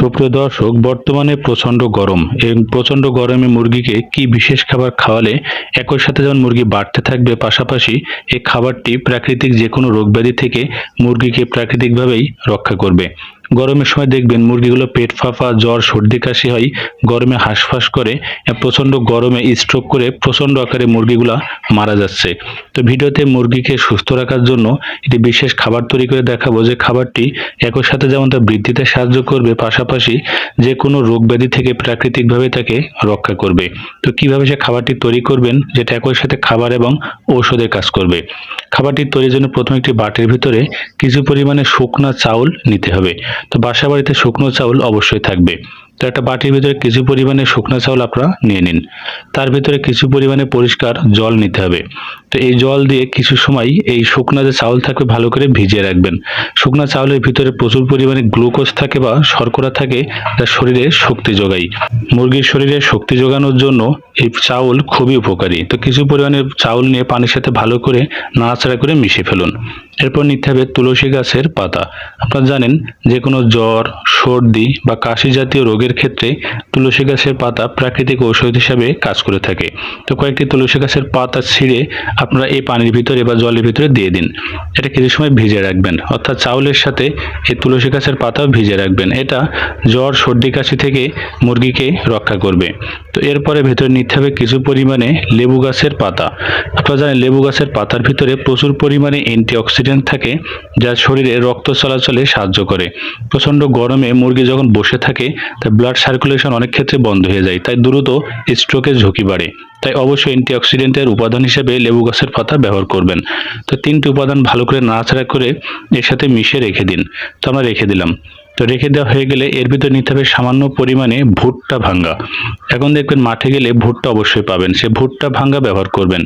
সুপ্রিয় দর্শক, বর্তমানে প্রচণ্ড গরম। এই প্রচণ্ড গরমে মুরগিকে কি বিশেষ খাবার খাওয়ালে একই সাথে যেমন মুরগি বাড়তে থাকবে, পাশাপাশি এই খাবারটি প্রাকৃতিক যে কোনো রোগব্যাধি থেকে মুরগিকে প্রাকৃতিকভাবেই রক্ষা করবে। গরমের সময় দেখবেন মুরগিগুলো পেট ফাঁপা, জ্বর, সর্দি, কাশি হয়, গরমে হাঁসফাঁস করে, প্রচণ্ড গরমে স্ট্রোক করে প্রচণ্ড আকারে মুরগিগুলা মারা যাচ্ছে। তো ভিডিওতে মুরগিকে সুস্থ রাখার জন্য একটি বিশেষ খাবার তৈরি করে দেখাবো, যে খাবারটি একই সাথে যেমন তার বৃদ্ধিতে সাহায্য করবে, পাশাপাশি যে কোনো রোগ ব্যাধি থেকে প্রাকৃতিকভাবে তাকে রক্ষা করবে। তো কিভাবে সে খাবারটি তৈরি করবেন, যেটা একই সাথে খাবার এবং ঔষধের কাজ করবে। খাবারটি তৈরির জন্য প্রথমে একটি বাটির ভিতরে কিছু পরিমাণে শুকনো চাউল নিতে হবে। তো বাসা বাড়িতে শুকনো চাউল অবশ্যই থাকবে। তো একটা বাটির ভিতরে কিছু পরিমাণে শুকনো চাউল আপনারা নিয়ে নিন। তার ভিতরে কিছু পরিমাণে পরিষ্কার জল নিতে হবে। তো এই জল দিয়ে কিছু সময় এই শুকনো যে চাউল থাকবে ভালো করে ভিজিয়ে রাখবেন। শুকনো চাউলের ভিতরে প্রচুর পরিমাণে গ্লুকোজ থাকে বা শর্করা থাকে, যা শরীরে শক্তি যোগায়। মুরগির শরীরে শক্তি যোগানোর জন্য এই চাউল খুবই উপকারী। তো কিছু পরিমাণে চাউল নিয়ে পানির সাথে ভালো করে নাড়াচাড়া করে মিশিয়ে ফেলুন। এরপর নিতে হবে তুলসী গাছের পাতা। আপনারা জানেন যে কোনো জ্বর, সর্দি বা কাশি জাতীয় রোগের ক্ষেত্রে তুলসী গাছের পাতা প্রাকৃতিক ঔষধ হিসাবে কাজ করে থাকে। তো কয়েকটি তুলসী গাছের পাতা ছিঁড়ে আপনারা এই পানির ভিতরে বা জলের ভিতরে দিয়ে দিন। এটা কিছু সময় ভিজিয়ে রাখবেন, অর্থাৎ চাউলের সাথে এই তুলসী গাছের পাতাও ভিজিয়ে রাখবেন। এটা জ্বর, সর্দি, কাশি থেকে মুরগিকে রক্ষা করবে। তো এরপরে ভেতরে নিতে হবে কিছু পরিমাণে লেবু গাছের পাতা। আপনারা জানেন লেবু গাছের পাতার ভিতরে প্রচুর পরিমাণে অ্যান্টিঅক্সিডেন্ট থাকে, যা শরীরে রক্ত চলাচলে সাহায্য করে। প্রচণ্ড গরমে মুরগি যখন বসে থাকে, তার ব্লাড সার্কুলেশন অনেক ক্ষেত্রে বন্ধ হয়ে যায়, তাই দ্রুত স্ট্রোকের ঝুঁকি বাড়ে। তাই অবশ্যই অ্যান্টিঅক্সিডেন্টের উপাদান হিসেবে লেবু গাছের পাতা ব্যবহার করবেন। তো তিনটি উপাদান ভালো করে নাড়াচাড়া করে এর সাথে মিশিয়ে রেখে দিন। তো আমরা রেখে দিলাম। তো রেখে দেওয়া হয়ে গেলে এর ভিতরে নিতে হবে সামান্য পরিমাণে ভুট্টা ভাঙ্গা। এখন দেখবেন মাঠে গেলে ভুট্টা অবশ্যই পাবেন, সে ভুট্টা ভাঙ্গা ব্যবহার করবেন।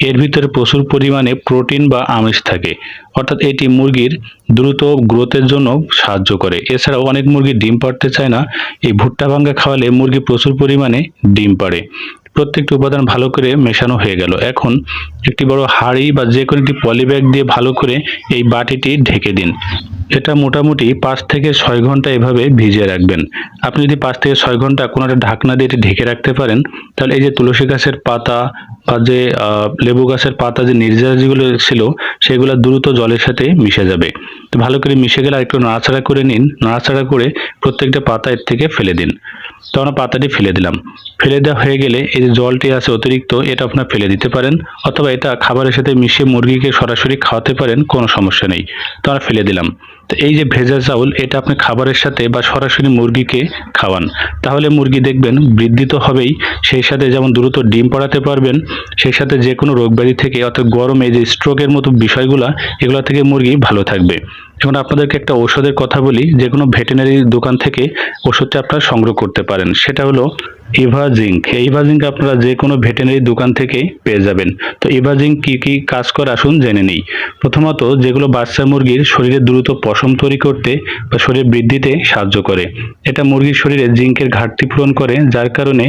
এর ভিতরে প্রচুর পরিমাণে প্রোটিন বা আমিষ থাকে, অর্থাৎ এটি মুরগির দ্রুত গ্রোথের জন্য সাহায্য করে। এছাড়াও অনেক মুরগি ডিম পাড়তে চায় না, এই ভুট্টা ভাঙ্গা খাওয়ালে মুরগি প্রচুর পরিমাণে ডিম পাড়ে। প্রত্যেকটি উপাদান ভালো করে মেশানো হয়ে গেল। এখন একটি বড় হাঁড়ি বা যে কোনো একটি পলিব্যাগ দিয়ে ভালো করে এই বাটিটি ঢেকে দিন। এটা মোটামুটি 5 থেকে 6 ঘন্টা এভাবে ভিজিয়ে রাখবেন। আপনি যদি 5 থেকে 6 ঘন্টা কোনো একটা ঢাকনা দিয়ে এটি ঢেকে রাখতে পারেন, তাহলে এই যে তুলসী গাছের পাতা বা যে লেবু গাছের পাতা যে নির্যাস যেগুলো ছিল, সেগুলো দ্রুত জলের সাথে মিশে যাবে। তো ভালো করে মিশে গেলে আরেকটু নাড়াচাড়া করে নিন। নাড়াচাড়া করে প্রত্যেকটা পাতা এর থেকে ফেলে দিন। তো আমরা পাতাটি ফেলে দিলাম। ফেলে দেওয়া হয়ে গেলে এই যে জলটি আছে অতিরিক্ত, এটা আপনারা ফেলে দিতে পারেন, অথবা এটা খাবারের সাথে মিশিয়ে মুরগিকে সরাসরি খাওয়াতে পারেন, কোনো সমস্যা নেই। তো আমরা ফেলে দিলাম। তো এই যে ভেজা চাউল, এটা আপনি খাবারের সাথে বা সরাসরি মুরগিকে খাওয়ান, তাহলে মুরগি দেখবেন বৃদ্ধি তো হবেই, সেই সাথে যেমন দ্রুত ডিম পাড়াতে পারবেন, সেই সাথে যে কোনো রোগব্যাধি থেকে, অর্থাৎ গরমে যে স্ট্রোকের মতো বিষয়গুলা, এগুলো থেকে মুরগি ভালো থাকবে। এখন আপনাদেরকে একটা ঔষধের কথা বলি, যে কোনো ভেটেরিনারি দোকান থেকে ওষুধটা আপনারা সংগ্রহ করতে পারেন। সেটা হলো ইভাজিঙ্ক। এই ইভাজিঙ্ক আপনারা যে কোনো ভেটেরিনারি দোকান থেকে পেয়ে যাবেন। তো ইভাজিঙ্ক কি কি কাজ করে আসুন জেনে নেই। প্রথমত, যেগুলো বাচ্চা মুরগির শরীরে দ্রুত পশম তৈরি করতে বা শরীর বৃদ্ধিতে সাহায্য করে। এটা মুরগির শরীরে জিঙ্কের ঘাটতি পূরণ করে, যার কারণে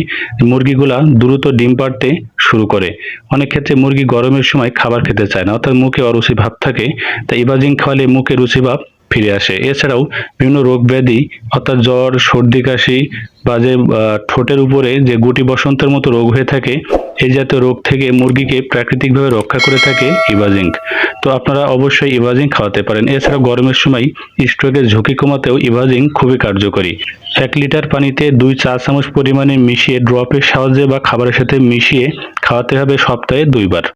মুরগিগুলা দ্রুত ডিম পাড়তে শুরু করে। অনেক ক্ষেত্রে মুরগি গরমের সময় খাবার খেতে চায় না, অর্থাৎ মুখে অরুচি ভাব থাকে, তাই ইভাজিঙ্ক খাওয়ালে মুখে রুচি ভাব ফিরে আসে। এছাড়াও বিভিন্ন রোগ ব্যাধি, অর্থাৎ জ্বর, সর্দি, কাশি বা যে ঠোঁটের উপরে যে গুটি বসন্তের মতো রোগ হয়ে থাকে, এই জাতীয় রোগ থেকে মুরগিকে প্রাকৃতিকভাবে রক্ষা করে থাকে ইভাজিঙ্ক। তো আপনারা অবশ্যই ইভাজিঙ্ক খাওয়াতে পারেন। এছাড়াও গরমের সময় স্ট্রোকের ঝুঁকি কমাতেও ইভাজিঙ্ক খুবই কার্যকরী। 1 লিটার পানিতে 2 চা চামচ পরিমাণে মিশিয়ে ড্রপের সাহায্যে বা খাবারের সাথে মিশিয়ে খাওয়াতে হবে সপ্তাহে 2 বার।